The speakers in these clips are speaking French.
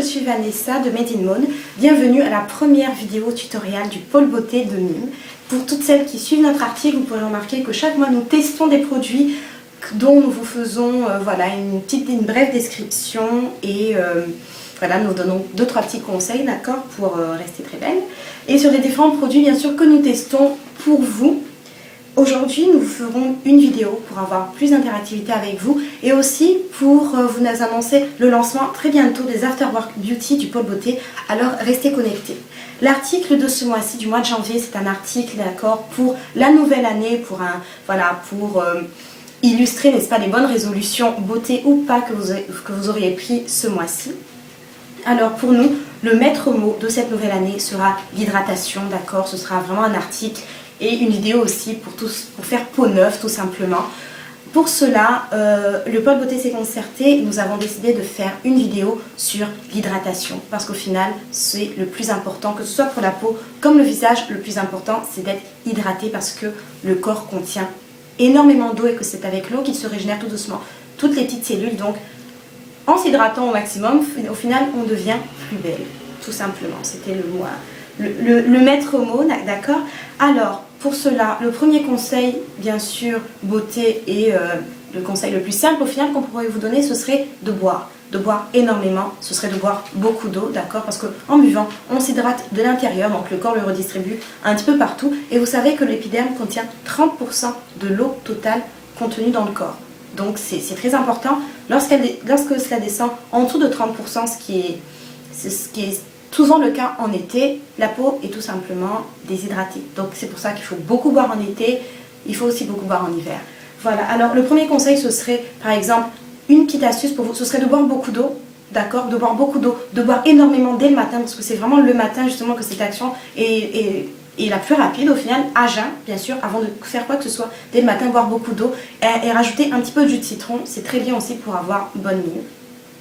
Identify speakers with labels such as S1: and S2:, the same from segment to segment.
S1: suis Vanessa de Made in Mode. Bienvenue à la première vidéo tutoriel du pôle beauté de Nîmes. Pour toutes celles qui suivent notre article, vous pourrez remarquer que chaque mois nous testons des produits dont nous vous faisons voilà, une brève description et voilà, nous donnons 2-3 petits conseils, d'accord, pour rester très belle. Et sur les différents produits bien sûr que nous testons pour vous. Aujourd'hui, nous ferons une vidéo pour avoir plus d'interactivité avec vous et aussi pour vous annoncer le lancement très bientôt des Afterwork Beauty du pôle beauté. Alors, restez connectés. L'article de ce mois-ci, du mois de janvier, c'est un article, d'accord, pour la nouvelle année, pour illustrer, n'est-ce pas, les bonnes résolutions beauté ou pas que vous auriez pris ce mois-ci. Alors pour nous, le maître mot de cette nouvelle année sera l'hydratation, d'accord. Ce sera vraiment un article et une vidéo aussi pour faire peau neuve tout simplement. Pour cela, le pôle beauté s'est concerté, nous avons décidé de faire une vidéo sur l'hydratation parce qu'au final c'est le plus important, que ce soit pour la peau comme le visage, le plus important c'est d'être hydraté parce que le corps contient énormément d'eau et que c'est avec l'eau qu'il se régénère tout doucement toutes les petites cellules. Donc en s'hydratant au maximum, au final on devient plus belle, tout simplement. C'était le maître mot, d'accord. Alors pour cela, le premier conseil, bien sûr, beauté et le conseil le plus simple au final qu'on pourrait vous donner, ce serait de boire énormément, ce serait de boire beaucoup d'eau, d'accord, parce qu'en buvant, on s'hydrate de l'intérieur, donc le corps le redistribue un petit peu partout, et vous savez que l'épiderme contient 30% de l'eau totale contenue dans le corps. Donc c'est très important, lorsque cela descend en dessous de 30%, ce qui est souvent le cas en été, la peau est tout simplement déshydratée. Donc c'est pour ça qu'il faut beaucoup boire en été, il faut aussi beaucoup boire en hiver. Voilà, alors le premier conseil ce serait par exemple, une petite astuce pour vous, ce serait de boire beaucoup d'eau, d'accord, de boire beaucoup d'eau, de boire énormément dès le matin, parce que c'est vraiment le matin justement que cette action est la plus rapide au final, à jeun bien sûr, avant de faire quoi que ce soit, dès le matin, boire beaucoup d'eau et rajouter un petit peu de jus de citron, c'est très bien aussi pour avoir une bonne mine.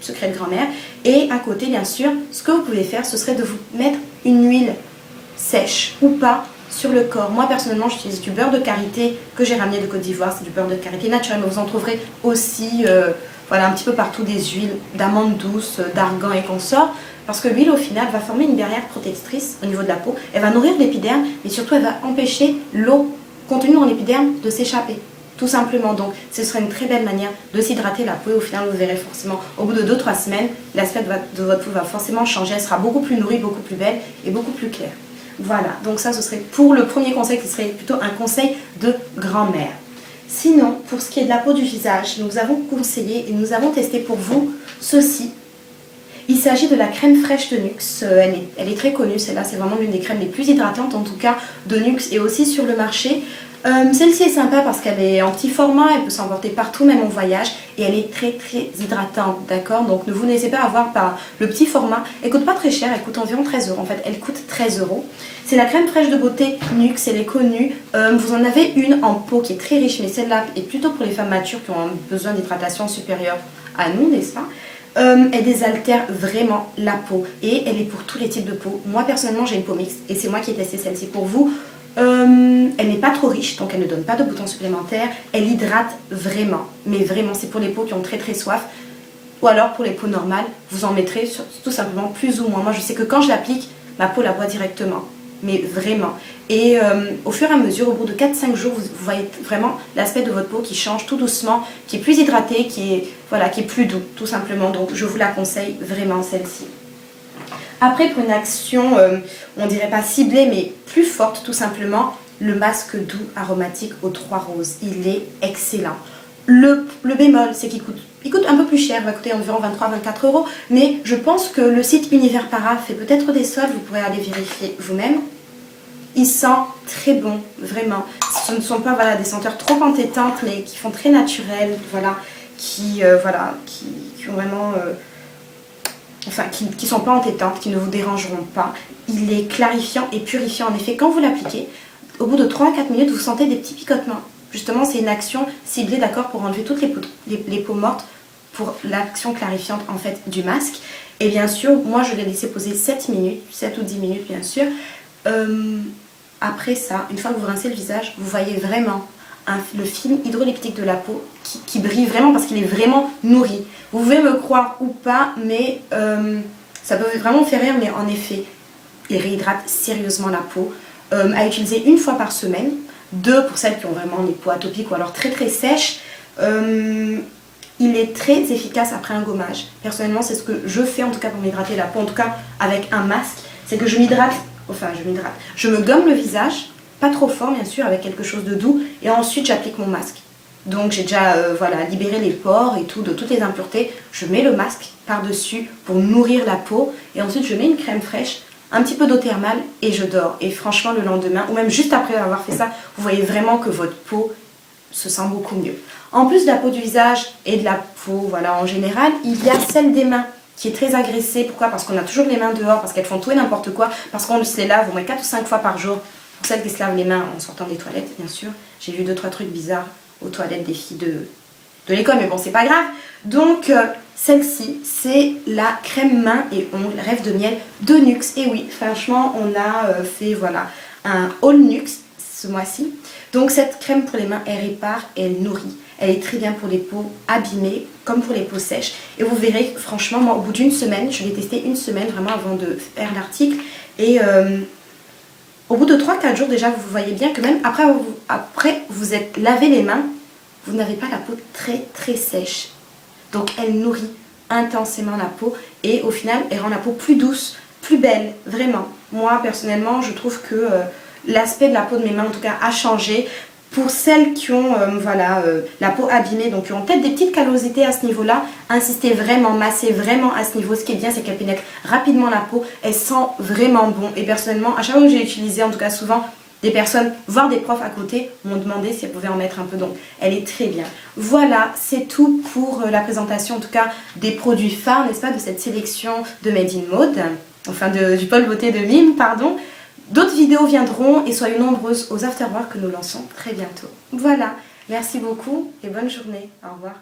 S1: Secret de grand-mère. Et à côté bien sûr, ce que vous pouvez faire, ce serait de vous mettre une huile sèche ou pas sur le corps. Moi personnellement j'utilise du beurre de karité que j'ai ramené de Côte d'Ivoire, c'est du beurre de karité naturel, mais vous en trouverez aussi voilà, un petit peu partout des huiles d'amandes douces, d'argan et consorts, parce que l'huile au final va former une barrière protectrice au niveau de la peau, elle va nourrir l'épiderme, mais surtout elle va empêcher l'eau contenue dans l'épiderme de s'échapper. Tout simplement, donc ce serait une très belle manière de s'hydrater la peau et au final vous verrez forcément au bout de 2-3 semaines l'aspect de votre peau va forcément changer, elle sera beaucoup plus nourrie, beaucoup plus belle et beaucoup plus claire. Voilà, donc ça ce serait pour le premier conseil qui serait plutôt un conseil de grand-mère. Sinon, pour ce qui est de la peau du visage, nous avons conseillé et nous avons testé pour vous ceci. Il s'agit de la crème fraîche de Nuxe, elle est très connue, celle-là c'est vraiment l'une des crèmes les plus hydratantes en tout cas de Nuxe et aussi sur le marché. Celle-ci est sympa parce qu'elle est en petit format, elle peut s'emporter partout même en voyage et elle est très hydratante, d'accord. Donc ne vous laissez pas avoir par le petit format, elle coûte pas très cher, elle coûte environ 13 €, en fait elle coûte 13 €. C'est la crème fraîche de beauté Nuxe, elle est connue, vous en avez une en peau qui est très riche mais celle-là est plutôt pour les femmes matures qui ont besoin d'hydratation supérieure à nous, n'est-ce pas. Elle désaltère vraiment la peau et elle est pour tous les types de peau. Moi personnellement j'ai une peau mixte et c'est moi qui ai testé celle-ci pour vous. Elle n'est pas trop riche donc elle ne donne pas de boutons supplémentaires, elle hydrate vraiment, mais vraiment c'est pour les peaux qui ont très soif ou alors pour les peaux normales vous en mettrez tout simplement plus ou moins. Moi je sais que quand je l'applique ma peau la voit directement, mais vraiment, et au fur et à mesure au bout de 4-5 jours vous voyez vraiment l'aspect de votre peau qui change tout doucement, qui est plus hydraté, qui est plus doux tout simplement. Donc je vous la conseille vraiment celle-ci. Après pour une action, on dirait pas ciblée mais plus forte tout simplement, le masque doux aromatique aux 3 roses. Il est excellent. Le bémol c'est qu'il coûte un peu plus cher, il va coûter environ 23-24 €, mais je pense que le site Univers Para fait peut-être des soldes, vous pourrez aller vérifier vous-même. Il sent très bon, vraiment. Ce ne sont pas voilà, des senteurs trop entêtantes mais qui font très naturelles, voilà, qui ont vraiment... enfin qui sont pas entêtantes, qui ne vous dérangeront pas. Il est clarifiant et purifiant. En effet, quand vous l'appliquez, au bout de 3 à 4 minutes, vous sentez des petits picotements. Justement, c'est une action ciblée, d'accord, pour enlever toutes les peaux mortes, pour l'action clarifiante en fait du masque. Et bien sûr, moi je l'ai laissé poser 7 minutes, 7 ou 10 minutes bien sûr. Après ça, une fois que vous rincez le visage, vous voyez vraiment le film hydroleptique de la peau qui brille vraiment parce qu'il est vraiment nourri. Vous pouvez me croire ou pas, mais Ça peut vraiment vous faire rire, mais en effet, il réhydrate sérieusement la peau. À utiliser une fois par semaine. 2 pour celles qui ont vraiment des peaux atopiques ou alors très très sèches. Il est très efficace après un gommage. Personnellement, c'est ce que je fais en tout cas pour m'hydrater la peau, en tout cas avec un masque. C'est que je m'hydrate, je me gomme le visage, pas trop fort bien sûr, avec quelque chose de doux, et ensuite j'applique mon masque. Donc j'ai déjà libéré les pores et tout, de toutes les impuretés. Je mets le masque par-dessus pour nourrir la peau, et ensuite je mets une crème fraîche, un petit peu d'eau thermale et je dors. Et franchement, le lendemain, ou même juste après avoir fait ça, vous voyez vraiment que votre peau se sent beaucoup mieux. En plus de la peau du visage et de la peau en général, il y a celle des mains qui est très agressée. Pourquoi? Parce qu'on a toujours les mains dehors, parce qu'elles font tout et n'importe quoi, parce qu'on se les lave au moins 4 ou 5 fois par jour. Pour celles qui se lavent les mains en sortant des toilettes, bien sûr. J'ai vu 2-3 trucs bizarres aux toilettes des filles de l'école, mais bon, c'est pas grave. Donc, celle-ci, c'est la crème main et ongles Rêve de miel de Nuxe. Et oui, franchement, on a fait un haul Nuxe ce mois-ci. Donc, cette crème pour les mains, elle répare et elle nourrit. Elle est très bien pour les peaux abîmées, comme pour les peaux sèches. Et vous verrez, franchement, moi, au bout d'une semaine, je l'ai testé une semaine vraiment avant de faire l'article. Et au bout de 3-4 jours, déjà, vous voyez bien que même après vous êtes lavé les mains, vous n'avez pas la peau très très sèche. Donc elle nourrit intensément la peau et au final elle rend la peau plus douce, plus belle, vraiment. Moi personnellement je trouve que l'aspect de la peau de mes mains en tout cas a changé. Pour celles qui ont la peau abîmée, donc qui ont peut-être des petites callosités à ce niveau-là, insistez vraiment, massez vraiment à ce niveau. Ce qui est bien, c'est qu'elle pénètre rapidement la peau, elle sent vraiment bon. Et personnellement, à chaque fois que j'ai utilisé, en tout cas souvent, des personnes, voire des profs à côté, m'ont demandé si elles pouvaient en mettre un peu. Donc, elle est très bien. Voilà, c'est tout pour la présentation, en tout cas, des produits phares, n'est-ce pas, de cette sélection de Made in Mode, enfin du pôle beauté de Mime, pardon. D'autres vidéos viendront et soyez nombreuses aux afterworks que nous lançons très bientôt. Voilà, merci beaucoup et bonne journée. Au revoir.